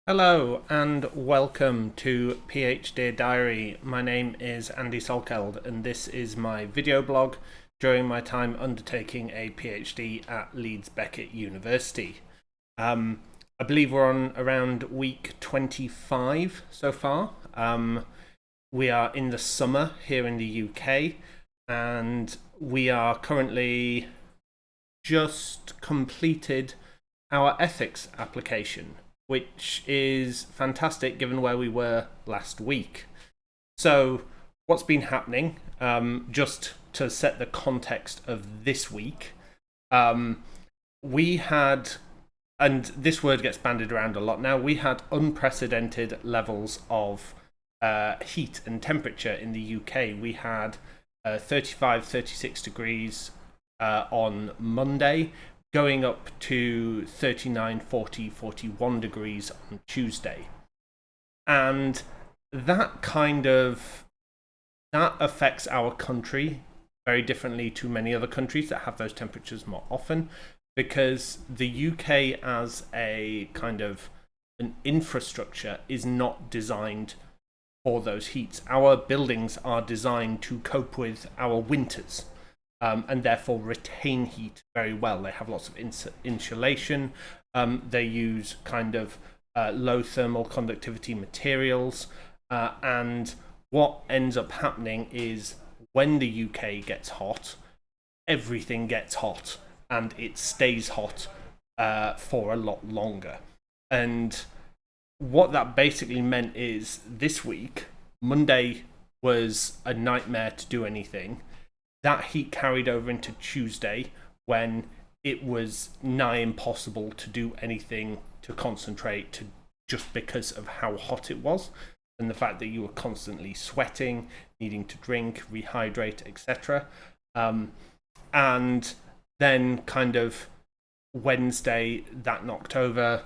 Hello and welcome to PhDear Diary. My name is Andy Salkeld and this is my video blog during my time undertaking a PhD at Leeds Beckett University. I believe we're on around week 25 so far. We are in the summer here in the UK and we are currently just completed our ethics application, which is fantastic given where we were last week. So what's been happening, just to set the context of this week, we had, and this word gets bandied around a lot now, we had unprecedented levels of heat and temperature in the UK. We had 35, 36 degrees on Monday, going up to 39, 40, 41 degrees on Tuesday. And that affects our country very differently to many other countries that have those temperatures more often, because the UK as a kind of an infrastructure is not designed for those heats. Our buildings are designed to cope with our winters. And therefore retain heat very well. They have lots of insulation. They use kind of low thermal conductivity materials. And what ends up happening is when the UK gets hot, everything gets hot and it stays hot for a lot longer. And what that basically meant is this week, Monday was a nightmare to do anything. That heat carried over into Tuesday when it was nigh impossible to do anything, to concentrate, just because of how hot it was and the fact that you were constantly sweating, needing to drink, rehydrate, etc. And then kind of Wednesday that knocked over.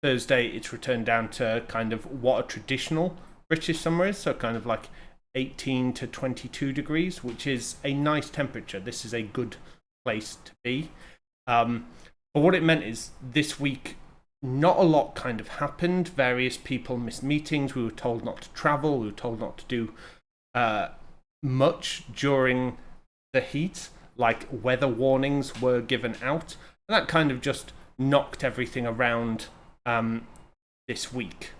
Thursday it's returned down to kind of what a traditional British summer is, so kind of like 18 to 22 degrees, which is a nice temperature. This is a good place to be. But what it meant is this week, not a lot kind of happened. Various people missed meetings. We were told not to travel. We were told not to do much during the heat, like weather warnings were given out. And that kind of just knocked everything around this week.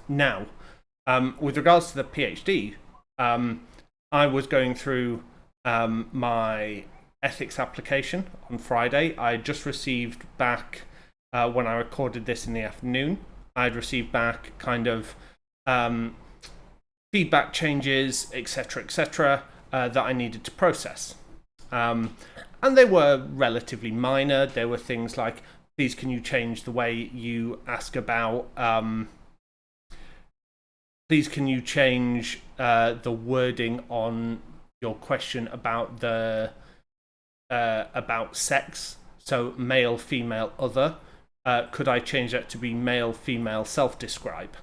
Now, with regards to the PhD, I was going through my ethics application on Friday. I just received back, when I recorded this in the afternoon, I'd received back kind of feedback changes, etc., that I needed to process. And they were relatively minor. There were things like, please can you change the way you ask about... Please, can you change the wording on your question about the about sex? So male, female, other. Could I change that to be male, female, self-describe?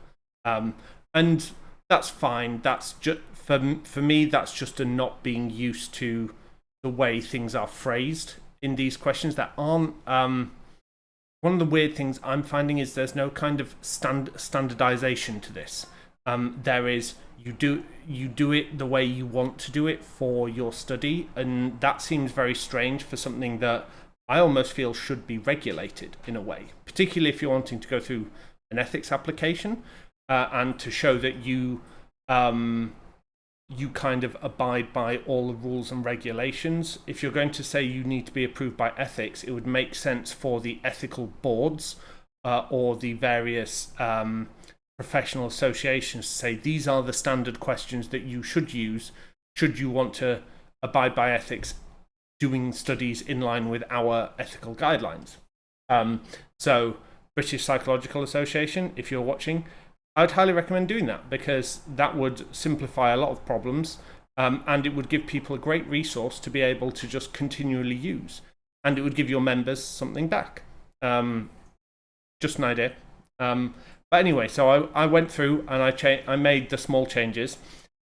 And that's fine. That's just for me. That's just a not being used to the way things are phrased in these questions that aren't. One of the weird things I'm finding is there's no kind of standardization to this. There is, you do it the way you want to do it for your study, and that seems very strange for something that I almost feel should be regulated in a way, particularly if you're wanting to go through an ethics application and to show that you kind of abide by all the rules and regulations. If you're going to say you need to be approved by ethics, it would make sense for the ethical boards or the various professional associations to say these are the standard questions that you should use should you want to abide by ethics doing studies in line with our ethical guidelines. So British Psychological Association, if you're watching, I'd highly recommend doing that, because that would simplify a lot of problems, and it would give people a great resource to be able to just continually use, and it would give your members something back. Just an idea. But anyway, so I went through and I made the small changes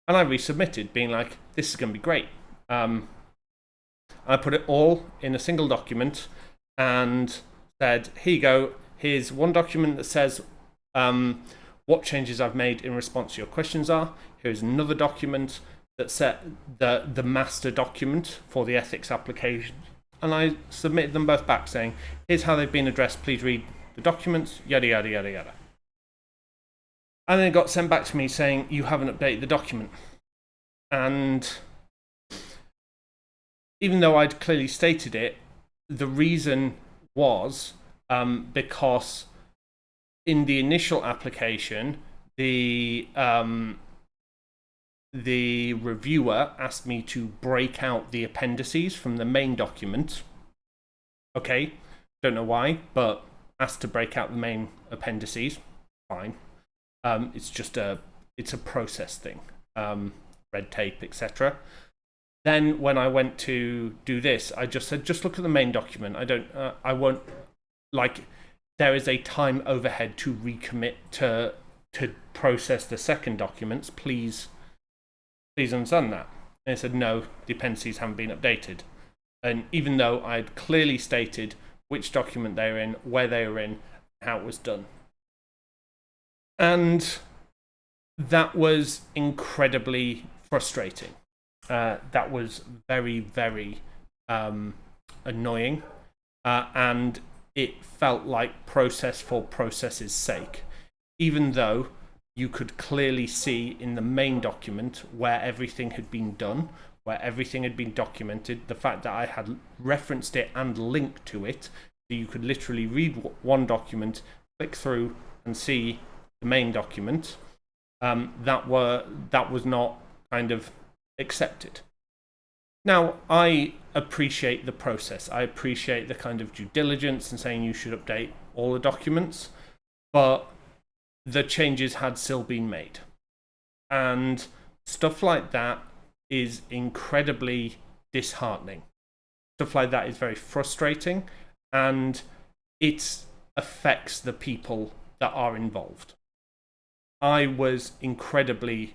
and I resubmitted, being like, this is going to be great. I put it all in a single document and said, here you go, here's one document that says What changes I've made in response to your questions are, here's another document that set the master document for the ethics application. And I submitted them both back saying, here's how they've been addressed, please read the documents, yada, yada, yada, yada. And then it got sent back to me saying, you haven't updated the document. And even though I'd clearly stated it, the reason was because in the initial application, the reviewer asked me to break out the appendices from the main document. Okay, don't know why, but asked to break out the main appendices. Fine. It's a process thing, red tape, etc. Then when I went to do this, I just said, just look at the main document. I won't, like, there is a time overhead to recommit to process the second documents. Please understand that. And they said, no, the appendices haven't been updated. And even though I'd clearly stated which document they were in, where they were in, how it was done. And that was incredibly frustrating. That was very, very annoying. And it felt like process for process's sake. Even though you could clearly see in the main document where everything had been done, where everything had been documented, the fact that I had referenced it and linked to it, so you could literally read one document, click through and see the main document, that was not kind of accepted. Now, I appreciate the process. I appreciate the kind of due diligence and saying you should update all the documents, but the changes had still been made. And stuff like that is incredibly disheartening. Stuff like that is very frustrating, and it affects the people that are involved. I was incredibly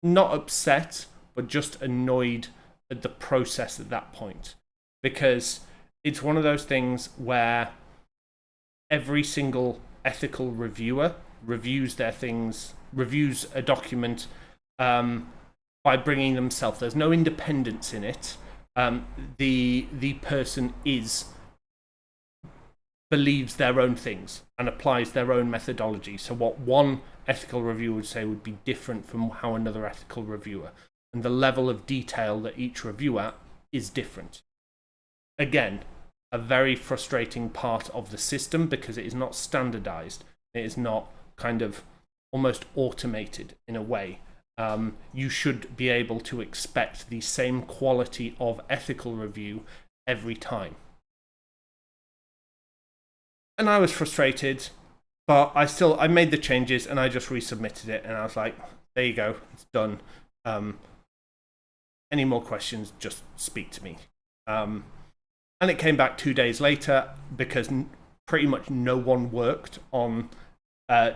not upset, but just annoyed at the process at that point, because it's one of those things where every single ethical reviewer reviews a document by bringing themselves. There's no independence in it. The person believes their own things and applies their own methodology. So what one ethical reviewer would say would be different from how another ethical reviewer, and the level of detail that each reviewer is different. Again, a very frustrating part of the system because it is not standardized. It is not kind of almost automated in a way. You should be able to expect the same quality of ethical review every time. And I was frustrated, but I made the changes and I just resubmitted it, and I was like, there you go, it's done. Any more questions, just speak to me. And it came back 2 days later because pretty much no one worked on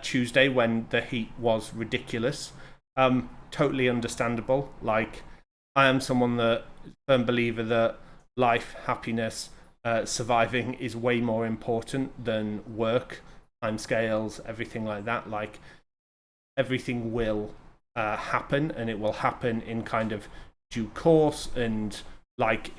Tuesday when the heat was ridiculous. Totally understandable. Like, I am someone that firm believer that life, happiness, surviving is way more important than work, timescales, everything like that. Like, everything will happen, and it will happen in kind of due course, and like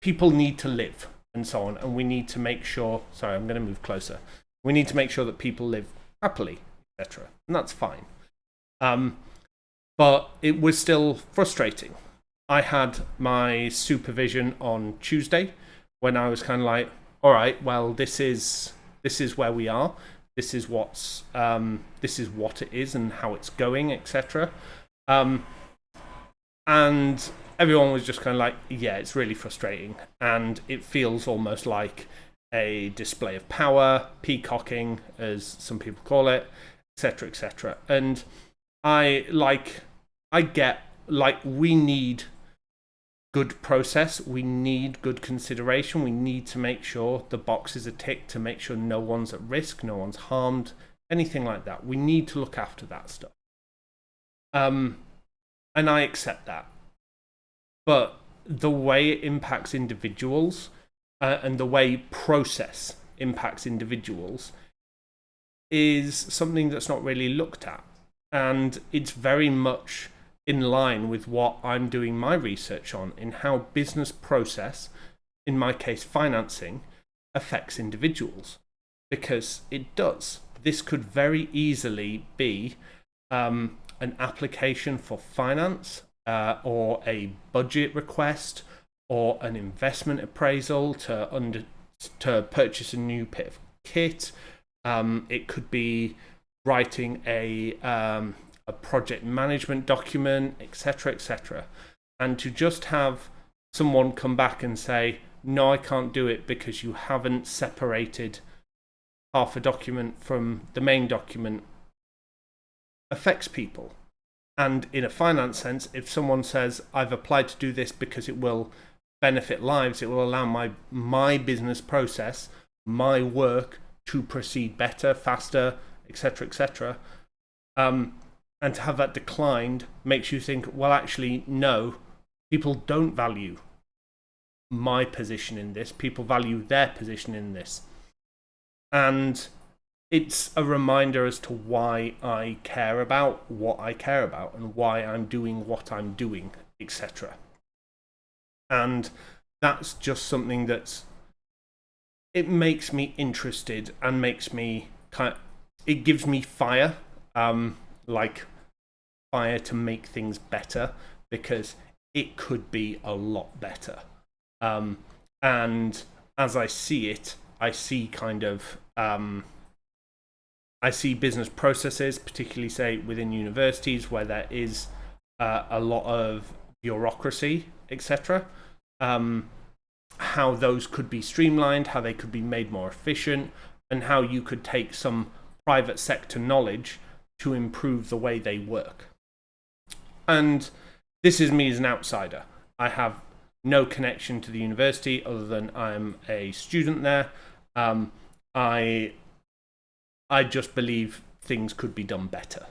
people need to live and so on, and we need to make sure. Sorry, I'm going to move closer. We need to make sure that people live happily, etc., and that's fine. But it was still frustrating. I had my supervision on Tuesday when I was kind of like, all right, well, this is where we are. This is what it is and how it's going, etc. And everyone was just kind of like, yeah, it's really frustrating, and it feels almost like a display of power, peacocking, as some people call it, etc., etc. And I get, like, we need good process, we need good consideration, we need to make sure the boxes are ticked to make sure no one's at risk, no one's harmed, anything like that. We need to look after that stuff. And I accept that. But the way it impacts individuals and the way process impacts individuals is something that's not really looked at. And it's very much in line with what I'm doing my research on, in how business process, in my case financing, affects individuals. Because it does. This could very easily be an application for finance, or a budget request, or an investment appraisal to purchase a new bit of kit. It could be writing a project management document, etc., etc. And to just have someone come back and say, no, I can't do it because you haven't separated half a document from the main document, affects people. And in a finance sense, if someone says, I've applied to do this because it will benefit lives, it will allow my business process, my work to proceed better, faster, etc., etc. And to have that declined makes you think, well, actually, no, people don't value my position in this. People value their position in this. And it's a reminder as to why I care about what I care about and why I'm doing what I'm doing, etc. And that's just something it makes me interested and makes me it gives me fire, like fire to make things better, because it could be a lot better. And as I see it, I see I see business processes, particularly say within universities where there is a lot of bureaucracy, etc. How those could be streamlined, how they could be made more efficient, and how you could take some private sector knowledge to improve the way they work. And this is me as an outsider. I have no connection to the university other than I'm a student there. I just believe things could be done better.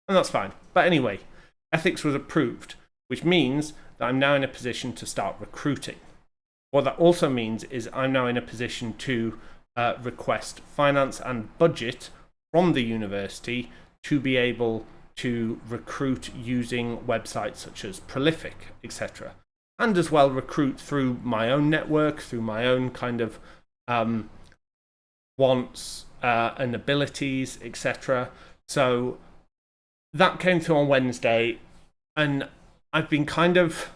And that's fine. But anyway, ethics was approved, which means that I'm now in a position to start recruiting. What that also means is I'm now in a position to request finance and budget from the university to be able to recruit using websites such as Prolific, etc. And as well recruit through my own network, through my own kind of wants and abilities, etc. So that came through on Wednesday, and I've been kind of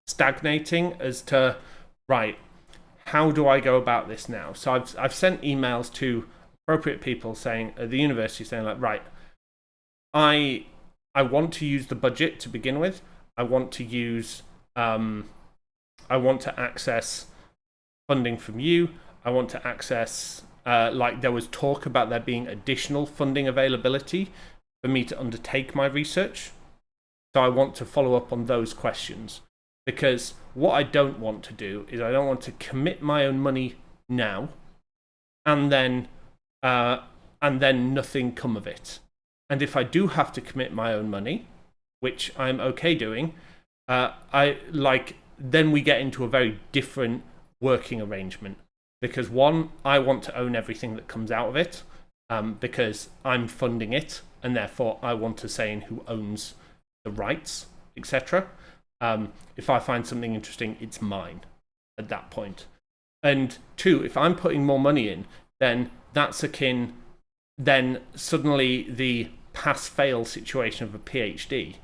stagnating as to, right, how do I go about this now? So I've sent emails to appropriate people saying at the university saying, like, right, I want to use the budget to begin with. I want to access funding from you. I want to access, there was talk about there being additional funding availability for me to undertake my research. So I want to follow up on those questions, because what I don't want to do is I don't want to commit my own money now and then nothing come of it. And if I do have to commit my own money, which I'm okay doing, then we get into a very different working arrangement. Because one, I want to own everything that comes out of it, because I'm funding it, and therefore I want to say in who owns the rights, etc. If I find something interesting, it's mine at that point. And two, if I'm putting more money in, then then suddenly the pass-fail situation of a PhD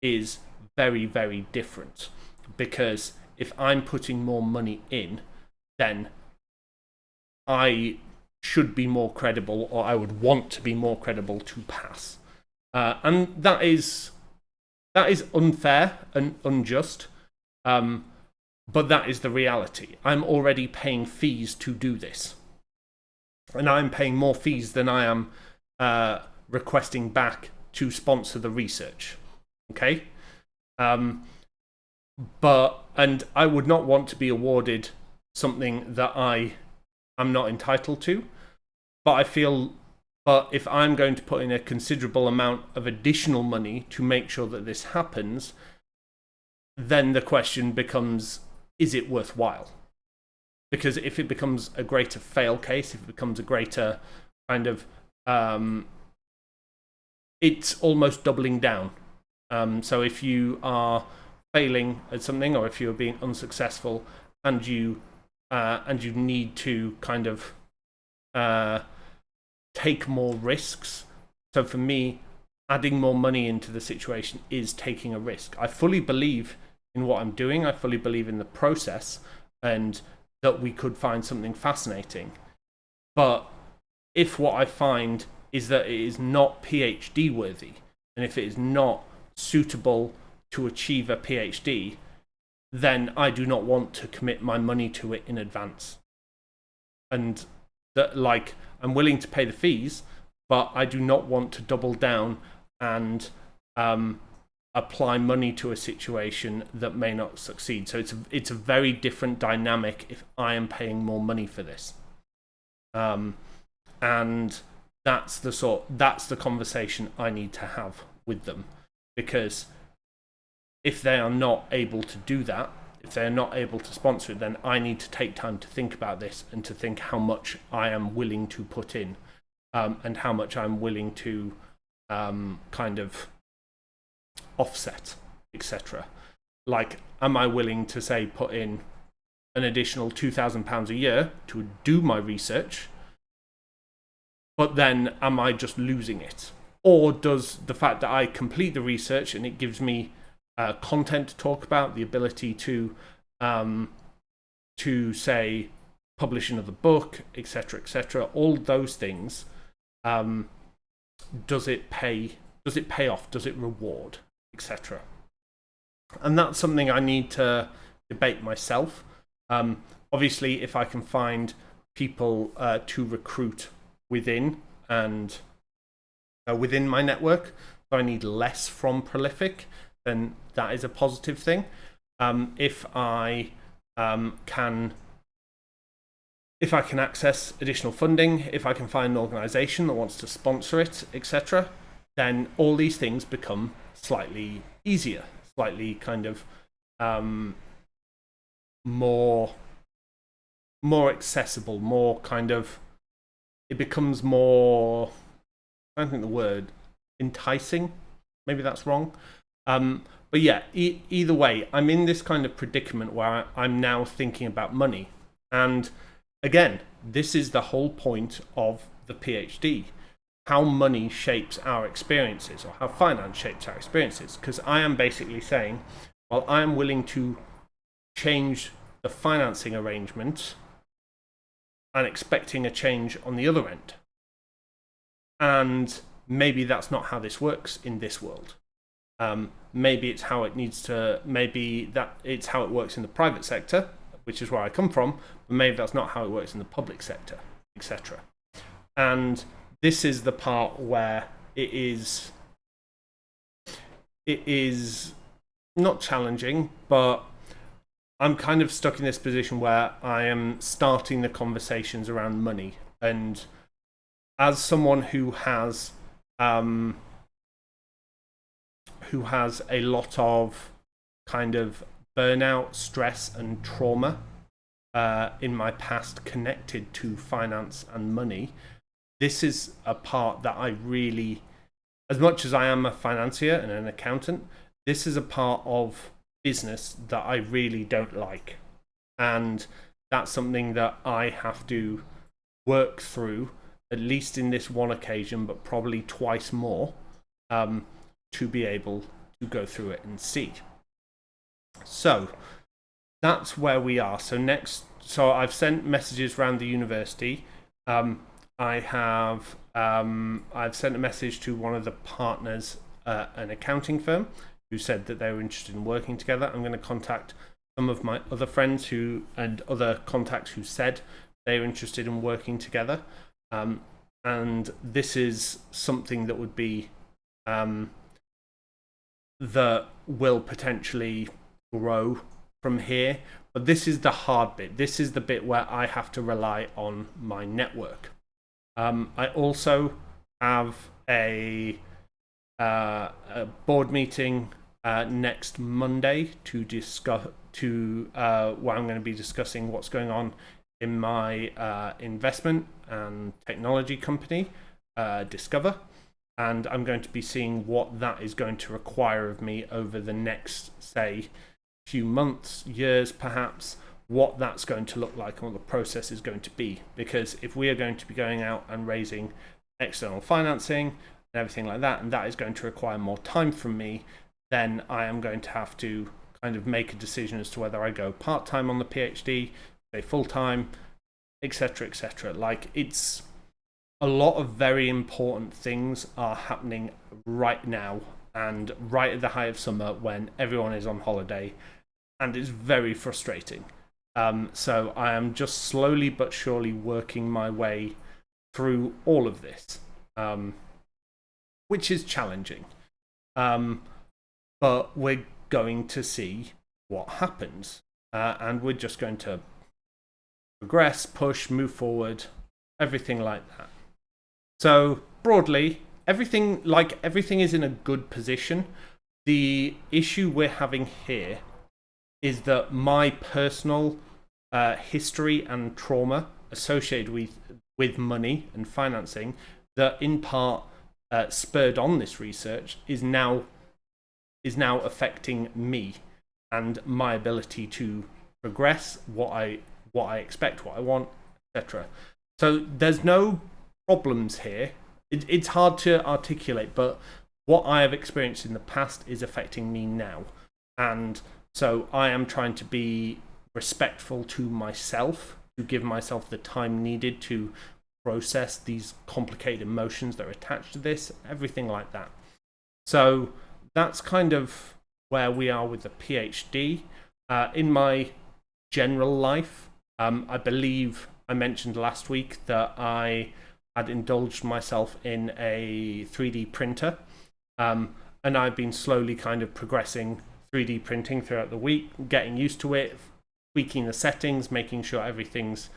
is very, very different. Because if I'm putting more money in, then I should be more credible, or I would want to be more credible to pass. And that is unfair and unjust, but that is the reality. I'm already paying fees to do this. And I'm paying more fees than I am requesting back to sponsor the research. Okay? And I would not want to be awarded something that I am not entitled to. But if I'm going to put in a considerable amount of additional money to make sure that this happens, then the question becomes, is it worthwhile? Because if it becomes a greater fail case, if it becomes a greater kind of it's almost doubling down. So if you are failing at something, or if you're being unsuccessful, and you need to kind of take more risks. So for me, adding more money into the situation is taking a risk. I fully believe in what I'm doing. I fully believe in the process, and that we could find something fascinating. But if what I find is that it is not PhD worthy, and if it is not suitable to achieve a PhD, then I do not want to commit my money to it in advance. And that, like, I'm willing to pay the fees, but I do not want to double down and apply money to a situation that may not succeed. So it's a very different dynamic if I am paying more money for this. And that's the conversation I need to have with them, because if they are not able to do that, if they're not able to sponsor it, then I need to take time to think about this and to think how much I am willing to put in, and how much I'm willing to kind of offset, etc. Like, am I willing to, say, put in an additional £2,000 a year to do my research, but then am I just losing it? Or does the fact that I complete the research and it gives me content to talk about, the ability to say publish another book, etc., all those things, does it pay off? Does it reward, etc.? And that's something I need to debate myself. Obviously, if I can find people to recruit within and within my network, so I need less from Prolific, then that is a positive thing. If I can access additional funding, if I can find an organisation that wants to sponsor it, etc., then all these things become slightly easier, slightly kind of more accessible, more kind of, it becomes more, I don't think the word, enticing. Maybe that's wrong. But yeah, either way, I'm in this kind of predicament where I'm now thinking about money. And again, this is the whole point of the PhD. How money shapes our experiences, or how finance shapes our experiences. Because I am basically saying, well, I am willing to change the financing arrangement and expecting a change on the other end. And maybe that's not how this works in this world. Maybe it's how it needs to, maybe that it's how it works in the private sector, which is where I come from, but maybe that's not how it works in the public sector, etc. And this is the part where it is not challenging, but I'm kind of stuck in this position where I am starting the conversations around money. And as someone who has a lot of kind of burnout, stress, and trauma in my past connected to finance and money, this is a part that I really, as much as I am a financier and an accountant, this is a part of business that I really don't like. And that's something that I have to work through, at least in this one occasion, but probably twice more, to be able to go through it and see. So that's where we are. So I've sent messages around the university. I've sent a message to one of the partners, an accounting firm, who said that they were interested in working together. I'm going to contact some of my other friends and other contacts who said they were interested in working together. And this is something that would be that will potentially grow from here. But this is the hard bit. This is the bit where I have to rely on my network. I also have a board meeting next Monday to discuss where I'm going to be discussing what's going on in my investment and technology company, discover, and I'm going to be seeing what that is going to require of me over the next, say, few months, years perhaps, what that's going to look like and what the process is going to be. Because if we are going to be going out and raising external financing and everything like that, and that is going to require more time from me, then I am going to have to kind of make a decision as to whether I go part-time on the PhD, say full-time, etc., etc. Like, it's a lot of very important things are happening right now and right at the height of summer when everyone is on holiday, and it's very frustrating. So I am just slowly but surely working my way through all of this, which is challenging. But we're going to see what happens, and we're just going to progress, push, move forward, everything like that. So broadly, everything is in a good position. The issue we're having here is that my personal history and trauma associated with money and financing, that in part spurred on this research, is now affecting me and my ability to progress, what I expect, what I want, etc. So there's no problems here. It's hard to articulate, but what I have experienced in the past is affecting me now. And so I am trying to be respectful to myself, to give myself the time needed to process these complicated emotions that are attached to this, everything like that. So that's kind of where we are with the PhD. In my general life, I believe I mentioned last week that I had indulged myself in a 3D printer, and I've been slowly kind of progressing 3D printing throughout the week, getting used to it, tweaking the settings, making sure everything's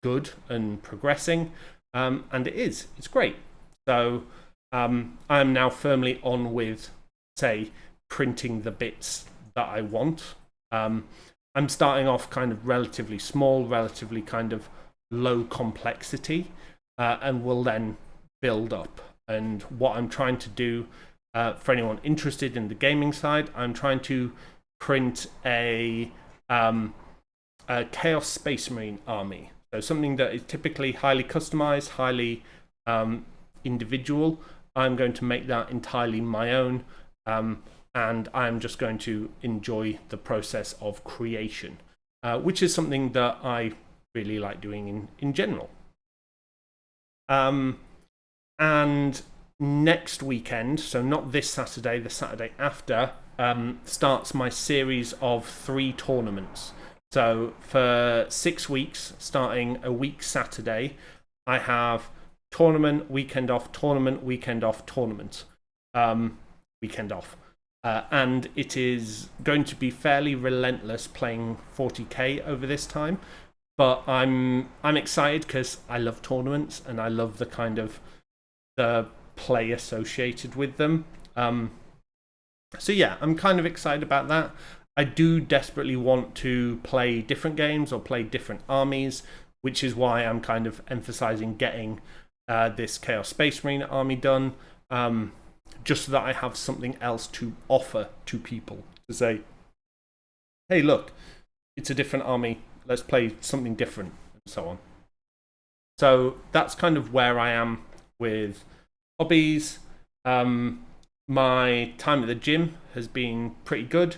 good and progressing, and it's great. So I am now firmly on with, say, printing the bits that I want. I'm starting off kind of relatively small, relatively kind of low complexity, and will then build up. And what I'm trying to do, for anyone interested in the gaming side, I'm trying to print a Chaos Space Marine army. So something that is typically highly customized, highly individual. I'm going to make that entirely my own, and I'm just going to enjoy the process of creation, which is something that I really like doing in general. And next weekend, so not this Saturday, the Saturday after, starts my series of 3 tournaments. So for 6 weeks, starting a week Saturday, I have tournament, weekend off, tournament, weekend off, tournament, weekend off. And it is going to be fairly relentless playing 40k over this time. But I'm excited because I love tournaments and I love the kind of the play associated with them. So yeah, I'm kind of excited about that. I do desperately want to play different games or play different armies, which is why I'm kind of emphasizing getting this Chaos Space Marine army done, just so that I have something else to offer to people, to say, hey, look, it's a different army, let's play something different, and so on. So that's kind of where I am with hobbies. My time at the gym has been pretty good.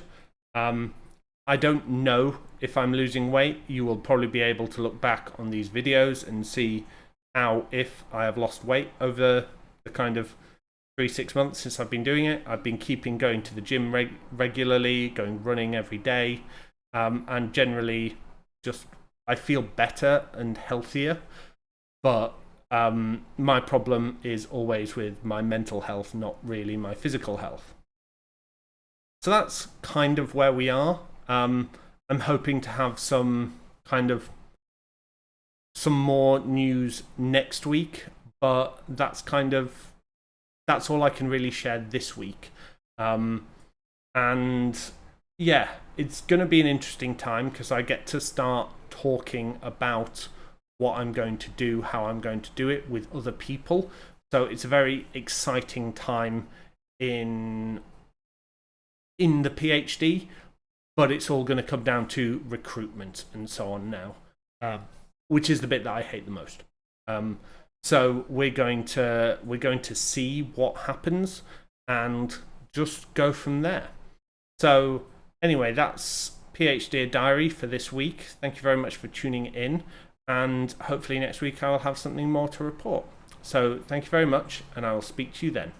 I don't know if I'm losing weight. You will probably be able to look back on these videos and see how, if I have lost weight over the kind of 3-6 months since I've been doing it. I've been going to the gym regularly, going running every day, and generally just I feel better and healthier. But my problem is always with my mental health, not really my physical health. So that's kind of where we are. I'm hoping to have some more news next week, but that's all I can really share this week. And yeah, it's going to be an interesting time because I get to start talking about what I'm going to do, how I'm going to do it with other people. So it's a very exciting time in the PhD, but it's all going to come down to recruitment and so on now, which is the bit that I hate the most. So we're going to see what happens and just go from there. So anyway, that's PhDear Diary for this week. Thank you very much for tuning in, and hopefully next week I'll have something more to report. So thank you very much, and I will speak to you then.